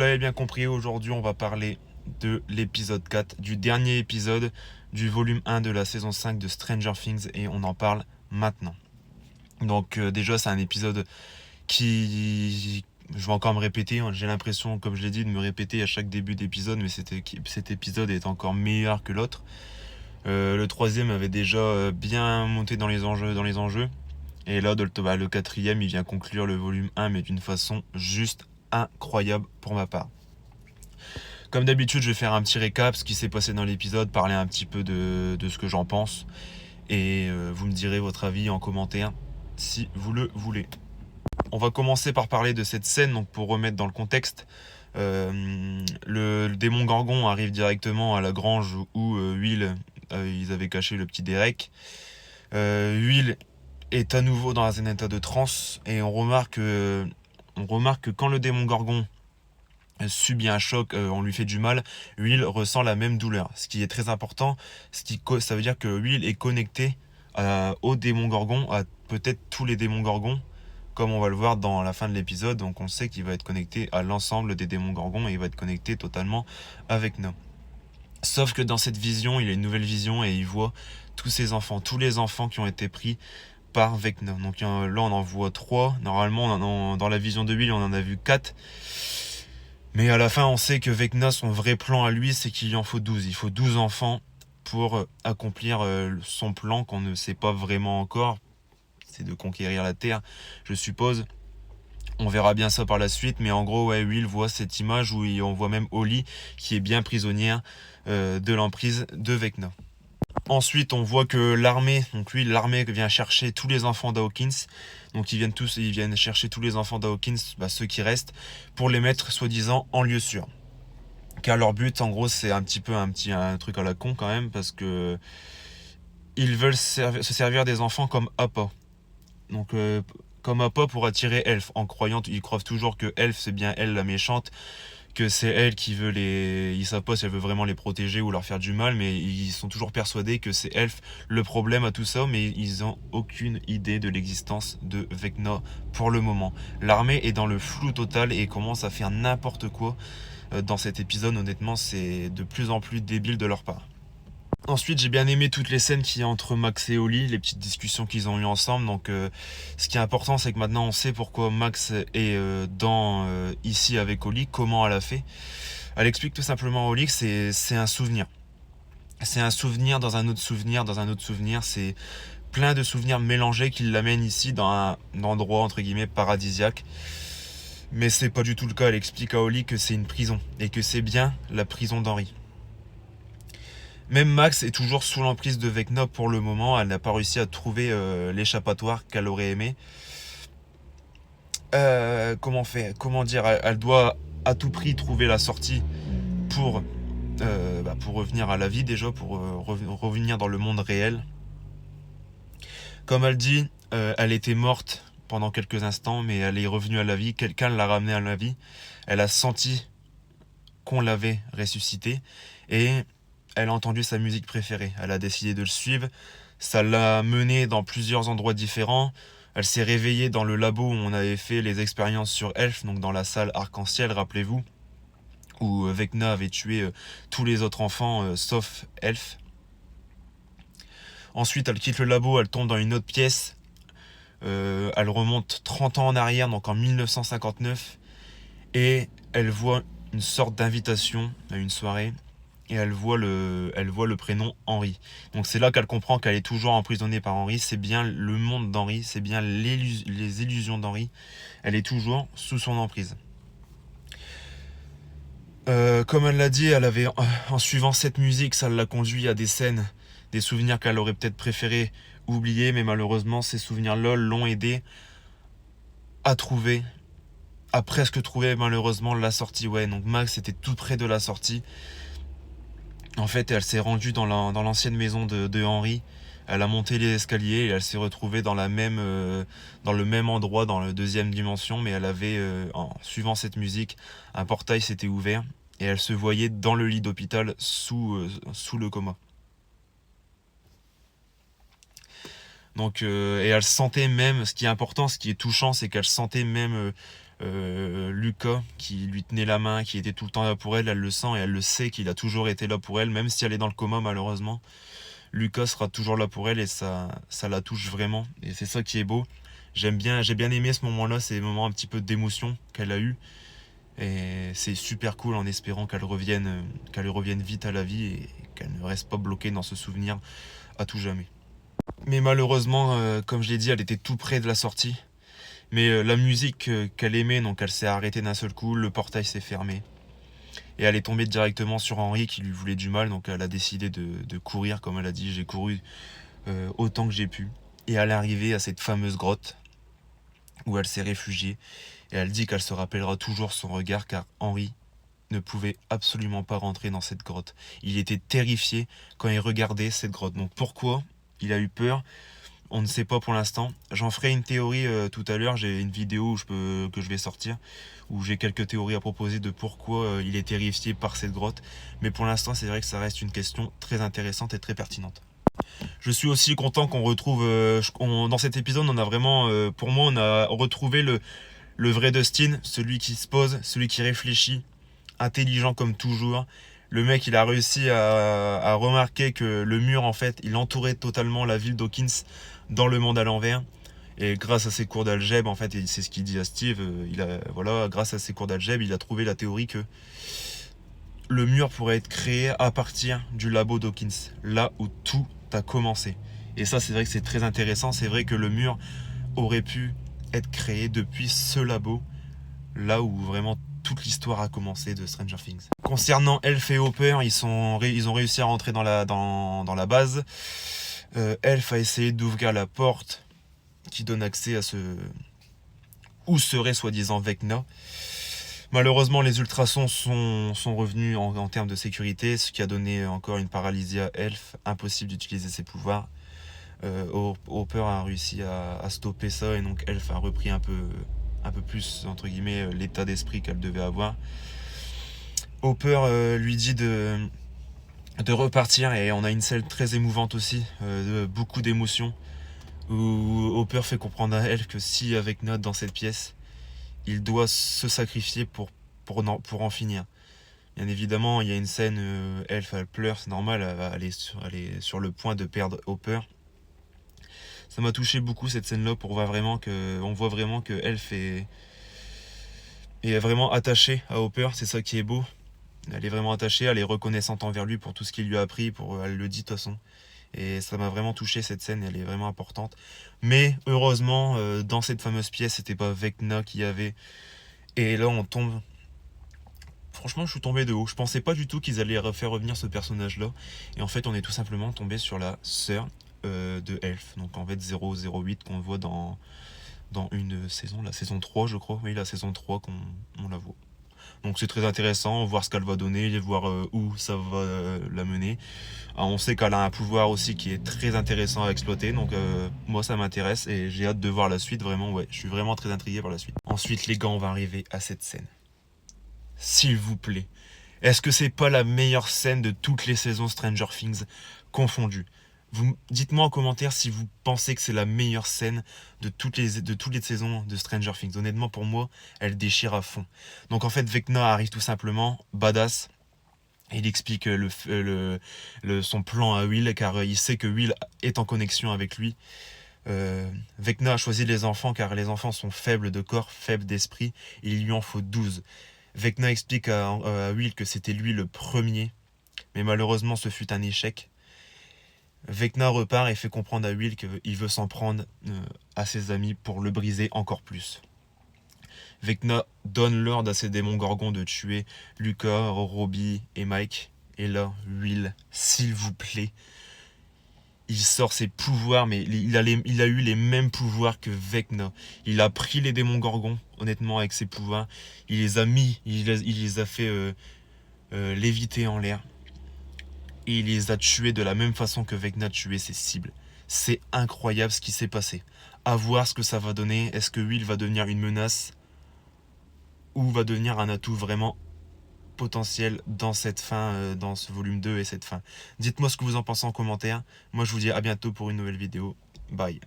l'avez bien compris, aujourd'hui on va parler de l'épisode 4, du dernier épisode du volume 1 de la saison 5 de Stranger Things et on en parle maintenant. Donc déjà c'est un épisode qui... Je vais encore me répéter, hein, j'ai l'impression, comme je l'ai dit, de me répéter à chaque début d'épisode, mais cet épisode est encore meilleur que l'autre. Le troisième avait déjà bien monté dans les enjeux. Et là, le quatrième, il vient conclure le volume 1, mais d'une façon juste incroyable pour ma part. Comme d'habitude, je vais faire un petit récap, ce qui s'est passé dans l'épisode, parler un petit peu de ce que j'en pense. Et vous me direz votre avis en commentaire si vous le voulez. On va commencer par parler de cette scène, donc pour remettre dans le contexte. Le démon Gorgon arrive directement à la grange où Will, ils avaient caché le petit Derek. Will est à nouveau dans un état de transe et on remarque que quand le démon Gorgon subit un choc, on lui fait du mal, Will ressent la même douleur. Ce qui est très important, ça veut dire que Will est connecté au démon Gorgon, à peut-être tous les démons Gorgons, comme on va le voir dans la fin de l'épisode. Donc on sait qu'il va être connecté à l'ensemble des démons Gorgons et il va être connecté totalement avec nous. Sauf que dans cette vision, il a une nouvelle vision et il voit tous ces enfants, tous les enfants qui ont été pris par Vecna. Donc là on en voit 3. Normalement dans la vision de Will on en a vu 4. Mais à la fin on sait que Vecna, son vrai plan à lui, c'est qu'il lui en faut 12. Il faut 12 enfants pour accomplir son plan qu'on ne sait pas vraiment encore. C'est de conquérir la Terre, je suppose. On verra bien ça par la suite, mais en gros, ouais, Will voit cette image où on voit même Holly qui est bien prisonnière de l'emprise de Vecna. Ensuite, on voit que l'armée vient chercher tous les enfants d'Hawkins. Donc ils viennent chercher tous les enfants d'Hawkins, ceux qui restent, pour les mettre soi-disant en lieu sûr. Car leur but, en gros, c'est un truc à la con quand même, parce que ils veulent se servir des enfants comme appât. Donc comme appât pour attirer Elf, ils croient toujours que Elf c'est bien elle la méchante, que c'est elle qui veut ils savent pas si elle veut vraiment les protéger ou leur faire du mal, mais ils sont toujours persuadés que c'est Elf le problème à tout ça, mais ils ont aucune idée de l'existence de Vecna pour le moment. L'armée est dans le flou total et commence à faire n'importe quoi dans cet épisode. Honnêtement, c'est de plus en plus débile de leur part. Ensuite, j'ai bien aimé toutes les scènes qu'il y a entre Max et Holly, les petites discussions qu'ils ont eues ensemble. Donc, ce qui est important, c'est que maintenant on sait pourquoi Max est ici avec Holly, comment elle a fait. Elle explique tout simplement à Holly que c'est un souvenir. C'est un souvenir dans un autre souvenir, dans un autre souvenir. C'est plein de souvenirs mélangés qui l'amènent ici dans un endroit entre guillemets paradisiaque. Mais c'est pas du tout le cas. Elle explique à Holly que c'est une prison et que c'est bien la prison d'Henry. Même Max est toujours sous l'emprise de Vecna pour le moment. Elle n'a pas réussi à trouver l'échappatoire qu'elle aurait aimé. Comment dire, elle doit à tout prix trouver la sortie pour revenir à la vie déjà, pour revenir dans le monde réel. Comme elle dit, elle était morte pendant quelques instants, mais elle est revenue à la vie. Quelqu'un l'a ramenée à la vie. Elle a senti qu'on l'avait ressuscitée et elle a entendu sa musique préférée. Elle a décidé de le suivre. Ça l'a menée dans plusieurs endroits différents. Elle s'est réveillée dans le labo où on avait fait les expériences sur Elf, donc dans la salle arc-en-ciel, rappelez-vous, où Vecna avait tué tous les autres enfants sauf Elf. Ensuite, elle quitte le labo, elle tombe dans une autre pièce. Elle remonte 30 ans en arrière, donc en 1959, et elle voit une sorte d'invitation à une soirée. Et elle voit le prénom Henry. Donc c'est là qu'elle comprend qu'elle est toujours emprisonnée par Henry. C'est bien le monde d'Henry, c'est bien les illusions d'Henry. Elle est toujours sous son emprise. Comme elle l'a dit, en suivant cette musique, ça l'a conduit à des scènes, des souvenirs qu'elle aurait peut-être préféré oublier, mais malheureusement, ces souvenirs-là l'ont aidé à presque trouver malheureusement la sortie. Ouais, donc Max était tout près de la sortie. En fait, elle s'est rendue dans l'ancienne maison de Henry. Elle a monté les escaliers et elle s'est retrouvée dans le même endroit, dans la deuxième dimension. Mais elle avait, en suivant cette musique, un portail s'était ouvert et elle se voyait dans le lit d'hôpital sous le coma. Donc, et elle sentait même, ce qui est important, ce qui est touchant, c'est qu'elle sentait même Lucas qui lui tenait la main, qui était tout le temps là pour elle, elle le sent et elle le sait qu'il a toujours été là pour elle, même si elle est dans le coma malheureusement. Lucas sera toujours là pour elle et ça la touche vraiment. Et c'est ça qui est beau. J'ai bien aimé ce moment-là, ces moments un petit peu d'émotion qu'elle a eu. Et c'est super cool en espérant qu'elle revienne vite à la vie et qu'elle ne reste pas bloquée dans ce souvenir à tout jamais. Mais malheureusement, comme je l'ai dit, elle était tout près de la sortie. Mais la musique qu'elle aimait, donc elle s'est arrêtée d'un seul coup, le portail s'est fermé. Et elle est tombée directement sur Henry qui lui voulait du mal, donc elle a décidé de courir, comme elle a dit, j'ai couru autant que j'ai pu. Et elle est arrivée à cette fameuse grotte où elle s'est réfugiée. Et elle dit qu'elle se rappellera toujours son regard car Henry ne pouvait absolument pas rentrer dans cette grotte. Il était terrifié quand il regardait cette grotte. Donc pourquoi il a eu peur? On ne sait pas pour l'instant. J'en ferai une théorie tout à l'heure. J'ai une vidéo que je vais sortir où j'ai quelques théories à proposer de pourquoi il est terrifié par cette grotte. Mais pour l'instant, c'est vrai que ça reste une question très intéressante et très pertinente. Je suis aussi content qu'on retrouve... dans cet épisode, on a vraiment... pour moi, on a retrouvé le vrai Dustin, celui qui se pose, celui qui réfléchit, intelligent comme toujours. Le mec, il a réussi à remarquer que le mur, en fait, il entourait totalement la ville d'Hawkins dans le monde à l'envers. Et grâce à ses cours d'algèbre, en fait, et c'est ce qu'il dit à Steve, voilà, grâce à ses cours d'algèbre, il a trouvé la théorie que le mur pourrait être créé à partir du labo d'Hawkins, là où tout a commencé. Et ça, c'est vrai que c'est très intéressant. C'est vrai que le mur aurait pu être créé depuis ce labo, là où vraiment toute l'histoire a commencé de Stranger Things. Concernant Elf et Hopper, ils ont réussi à rentrer dans la base. Elf a essayé d'ouvrir la porte qui donne accès à où serait soi-disant Vecna. Malheureusement, les ultrasons sont revenus en termes de sécurité, ce qui a donné encore une paralysie à Elf, impossible d'utiliser ses pouvoirs. Hopper a réussi à stopper ça et donc Elf a repris un peu plus entre guillemets l'état d'esprit qu'elle devait avoir. Hopper lui dit de repartir et on a une scène très émouvante aussi, de beaucoup d'émotions, où Hopper fait comprendre à Elf que si avec Nod dans cette pièce, il doit se sacrifier pour en finir. Bien évidemment, il y a une scène, Elf elle pleure, c'est normal, elle est sur le point de perdre Hopper. Ça m'a touché beaucoup cette scène-là on voit vraiment que Elf est vraiment attachée à Hopper, c'est ça qui est beau. Elle est vraiment attachée, elle est reconnaissante envers lui pour tout ce qu'il lui a appris, elle le dit de toute façon. Et ça m'a vraiment touché cette scène, elle est vraiment importante. Mais heureusement, dans cette fameuse pièce, c'était pas Vecna qui y avait. Et là, on tombe. Franchement, je suis tombé de haut. Je pensais pas du tout qu'ils allaient faire revenir ce personnage-là. Et en fait, on est tout simplement tombé sur la sœur de Elf. Donc en fait, 008 qu'on voit dans une saison, la saison 3, je crois. Oui, la saison 3 qu'on la voit. Donc c'est très intéressant, voir ce qu'elle va donner, voir où ça va la mener. On sait qu'elle a un pouvoir aussi qui est très intéressant à exploiter, donc moi ça m'intéresse et j'ai hâte de voir la suite, vraiment, ouais, je suis vraiment très intrigué par la suite. Ensuite les gars, on va arriver à cette scène. S'il vous plaît, est-ce que c'est pas la meilleure scène de toutes les saisons Stranger Things confondues? Dites-moi en commentaire si vous pensez que c'est la meilleure scène de toutes les saisons de Stranger Things. Honnêtement, pour moi, elle déchire à fond. Donc en fait, Vecna arrive tout simplement, badass. Il explique son plan à Will, car il sait que Will est en connexion avec lui. Vecna a choisi les enfants, car les enfants sont faibles de corps, faibles d'esprit, et il lui en faut 12. Vecna explique à Will que c'était lui le premier, mais malheureusement ce fut un échec. Vecna repart et fait comprendre à Will qu'il veut s'en prendre à ses amis pour le briser encore plus. Vecna donne l'ordre à ses démons gorgons de tuer Lucas, Robbie et Mike. Et là, Will, s'il vous plaît, il sort ses pouvoirs, mais il a eu les mêmes pouvoirs que Vecna. Il a pris les démons gorgons, honnêtement, avec ses pouvoirs. Il les a mis, il les a fait léviter en l'air. Et il les a tués de la même façon que Vecna tuait ses cibles. C'est incroyable ce qui s'est passé. À voir ce que ça va donner. Est-ce que Will va devenir une menace ou va devenir un atout vraiment potentiel dans cette fin, dans ce volume 2 et cette fin? Dites-moi ce que vous en pensez en commentaire. Moi je vous dis à bientôt pour une nouvelle vidéo. Bye.